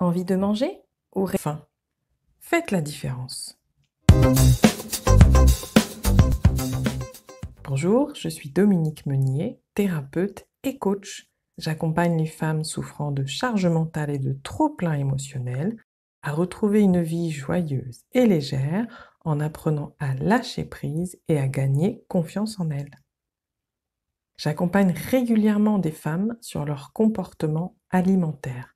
Envie de manger ou faim? Faites la différence. Bonjour, je suis Dominique Meunier, thérapeute et coach. J'accompagne les femmes souffrant de charge mentale et de trop-plein émotionnel à retrouver une vie joyeuse et légère en apprenant à lâcher prise et à gagner confiance en elles. J'accompagne régulièrement des femmes sur leur comportement alimentaire.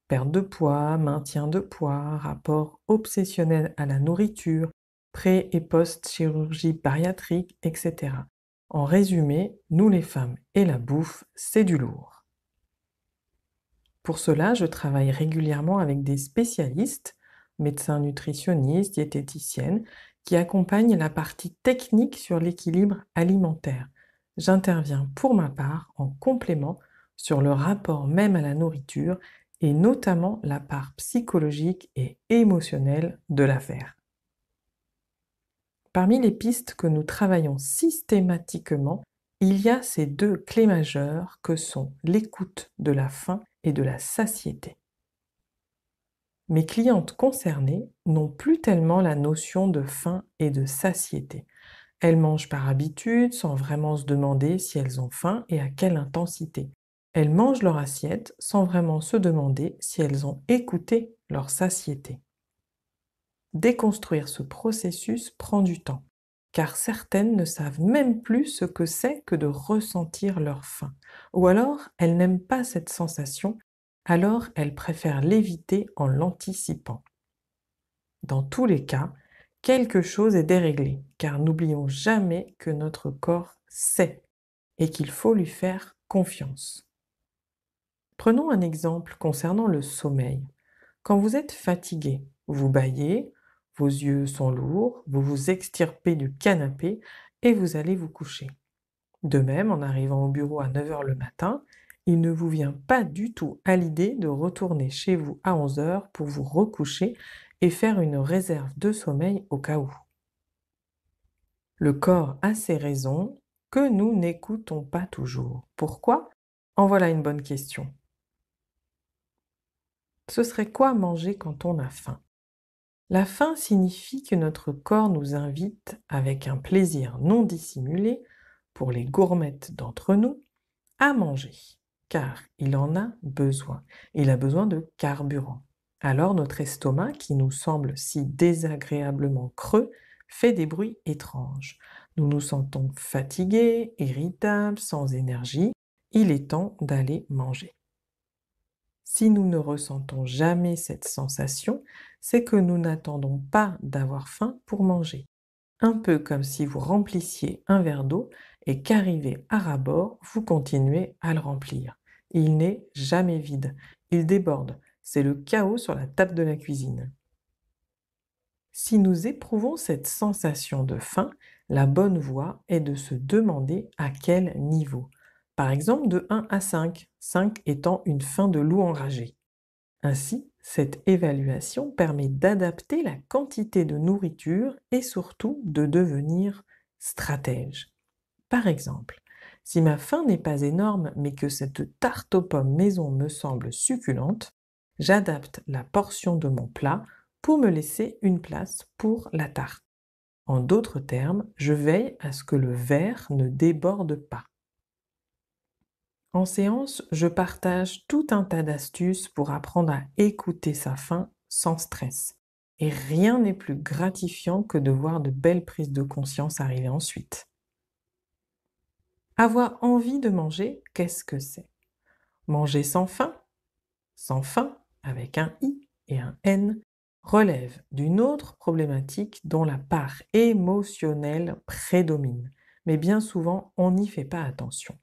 Perte de poids, maintien de poids, rapport obsessionnel à la nourriture, pré- et post-chirurgie bariatrique, etc. En résumé, nous les femmes et la bouffe, c'est du lourd. Pour cela, je travaille régulièrement avec des spécialistes, médecins nutritionnistes, diététiciennes, qui accompagnent la partie technique sur l'équilibre alimentaire. J'interviens pour ma part en complément sur le rapport même à la nourriture et notamment la part psychologique et émotionnelle de l'affaire. Parmi les pistes que nous travaillons systématiquement, il y a ces deux clés majeures que sont l'écoute de la faim et de la satiété. Mes clientes concernées n'ont plus tellement la notion de faim et de satiété. Elles mangent par habitude sans vraiment se demander si elles ont faim et à quelle intensité. Elles mangent leur assiette sans vraiment se demander si elles ont écouté leur satiété. Déconstruire ce processus prend du temps, car certaines ne savent même plus ce que c'est que de ressentir leur faim. Ou alors, elles n'aiment pas cette sensation, alors elles préfèrent l'éviter en l'anticipant. Dans tous les cas, quelque chose est déréglé, car n'oublions jamais que notre corps sait et qu'il faut lui faire confiance. Prenons un exemple concernant le sommeil. Quand vous êtes fatigué, vous bâillez, vos yeux sont lourds, vous vous extirpez du canapé et vous allez vous coucher. De même, en arrivant au bureau à 9 heures le matin, il ne vous vient pas du tout à l'idée de retourner chez vous à 11 heures pour vous recoucher et faire une réserve de sommeil au cas où. Le corps a ses raisons que nous n'écoutons pas toujours. Pourquoi? En voilà une bonne question. Ce serait quoi manger quand on a faim? La faim signifie que notre corps nous invite, avec un plaisir non dissimulé, pour les gourmettes d'entre nous, à manger, car il en a besoin. Il a besoin de carburant. Alors notre estomac, qui nous semble si désagréablement creux, fait des bruits étranges. Nous nous sentons fatigués, irritables, sans énergie. Il est temps d'aller manger. Si nous ne ressentons jamais cette sensation, c'est que nous n'attendons pas d'avoir faim pour manger. Un peu comme si vous remplissiez un verre d'eau et qu'arrivé à ras-bord, vous continuez à le remplir. Il n'est jamais vide, il déborde. C'est le chaos sur la table de la cuisine. Si nous éprouvons cette sensation de faim, la bonne voie est de se demander à quel niveau. Par exemple, de 1 à 5, 5 étant une faim de loup enragé. Ainsi, cette évaluation permet d'adapter la quantité de nourriture et surtout de devenir stratège. Par exemple, si ma faim n'est pas énorme mais que cette tarte aux pommes maison me semble succulente, j'adapte la portion de mon plat pour me laisser une place pour la tarte. En d'autres termes, je veille à ce que le verre ne déborde pas. En séance, je partage tout un tas d'astuces pour apprendre à écouter sa faim sans stress. Et rien n'est plus gratifiant que de voir de belles prises de conscience arriver ensuite. Avoir envie de manger, qu'est-ce que c'est? Manger sans faim, avec un I et un N, relève d'une autre problématique dont la part émotionnelle prédomine. Mais bien souvent, on n'y fait pas attention.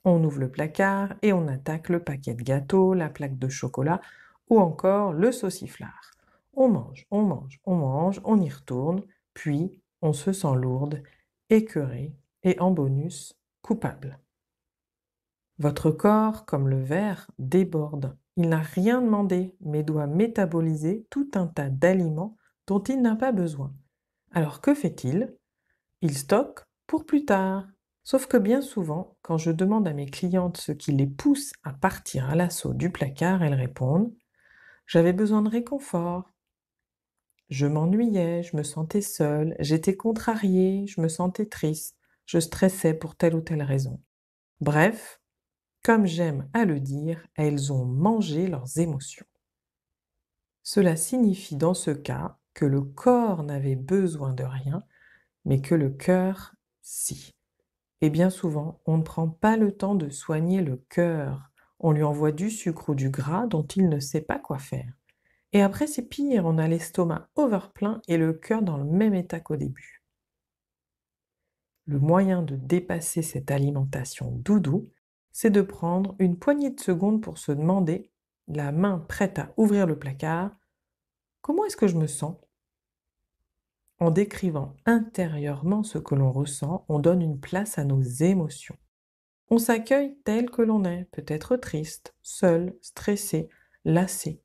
On ouvre le placard et on attaque le paquet de gâteaux, la plaque de chocolat ou encore le sauciflard. On mange, on mange, on mange, on y retourne, puis on se sent lourde, écœurée et en bonus, coupable. Votre corps, comme le verre, déborde. Il n'a rien demandé, mais doit métaboliser tout un tas d'aliments dont il n'a pas besoin. Alors que fait-il? Il stocke pour plus tard. Sauf que bien souvent, quand je demande à mes clientes ce qui les pousse à partir à l'assaut du placard, elles répondent: J'avais besoin de réconfort. Je m'ennuyais, je me sentais seule, j'étais contrariée, je me sentais triste, je stressais pour telle ou telle raison. Bref, comme j'aime à le dire, elles ont mangé leurs émotions. Cela signifie dans ce cas que le corps n'avait besoin de rien, mais que le cœur, si. Et bien souvent, on ne prend pas le temps de soigner le cœur. On lui envoie du sucre ou du gras dont il ne sait pas quoi faire. Et après, c'est pire, on a l'estomac overplein et le cœur dans le même état qu'au début. Le moyen de dépasser cette alimentation doudou, c'est de prendre une poignée de secondes pour se demander, la main prête à ouvrir le placard, comment est-ce que je me sens? En décrivant intérieurement ce que l'on ressent, on donne une place à nos émotions. On s'accueille tel que l'on est, peut-être triste, seul, stressé, lassé.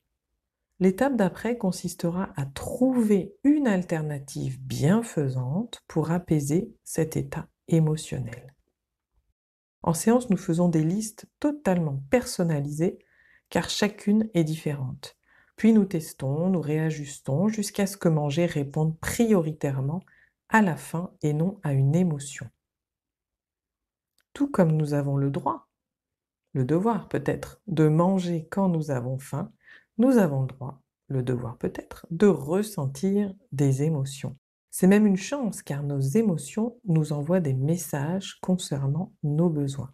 L'étape d'après consistera à trouver une alternative bienfaisante pour apaiser cet état émotionnel. En séance, nous faisons des listes totalement personnalisées car chacune est différente. Puis nous testons, nous réajustons jusqu'à ce que manger réponde prioritairement à la faim et non à une émotion. Tout comme nous avons le droit, le devoir peut-être, de manger quand nous avons faim, nous avons le droit, le devoir peut-être, de ressentir des émotions. C'est même une chance car nos émotions nous envoient des messages concernant nos besoins.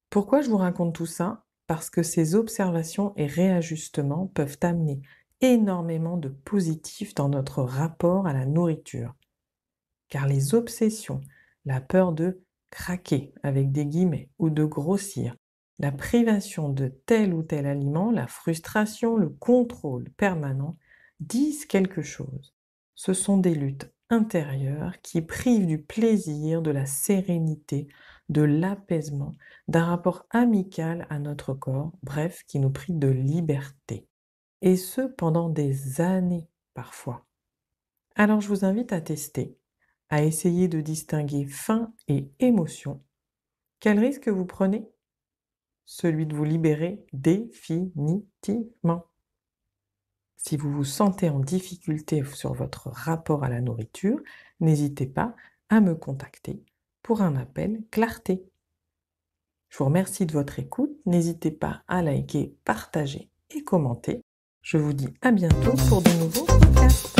Pourquoi je vous raconte tout ça? Parce que ces observations et réajustements peuvent amener énormément de positif dans notre rapport à la nourriture. Car les obsessions, la peur de craquer avec des guillemets ou de grossir, la privation de tel ou tel aliment, la frustration, le contrôle permanent disent quelque chose. Ce sont des luttes intérieures qui privent du plaisir, de la sérénité, de l'apaisement, d'un rapport amical à notre corps, bref, qui nous prive de liberté. Et ce, pendant des années parfois. Alors je vous invite à tester, à essayer de distinguer faim et émotion. Quel risque vous prenez? Celui de vous libérer définitivement. Si vous vous sentez en difficulté sur votre rapport à la nourriture, n'hésitez pas à me contacter pour un appel clarté. Je vous remercie de votre écoute. N'hésitez pas à liker, partager et commenter. Je vous dis à bientôt pour de nouveaux podcasts.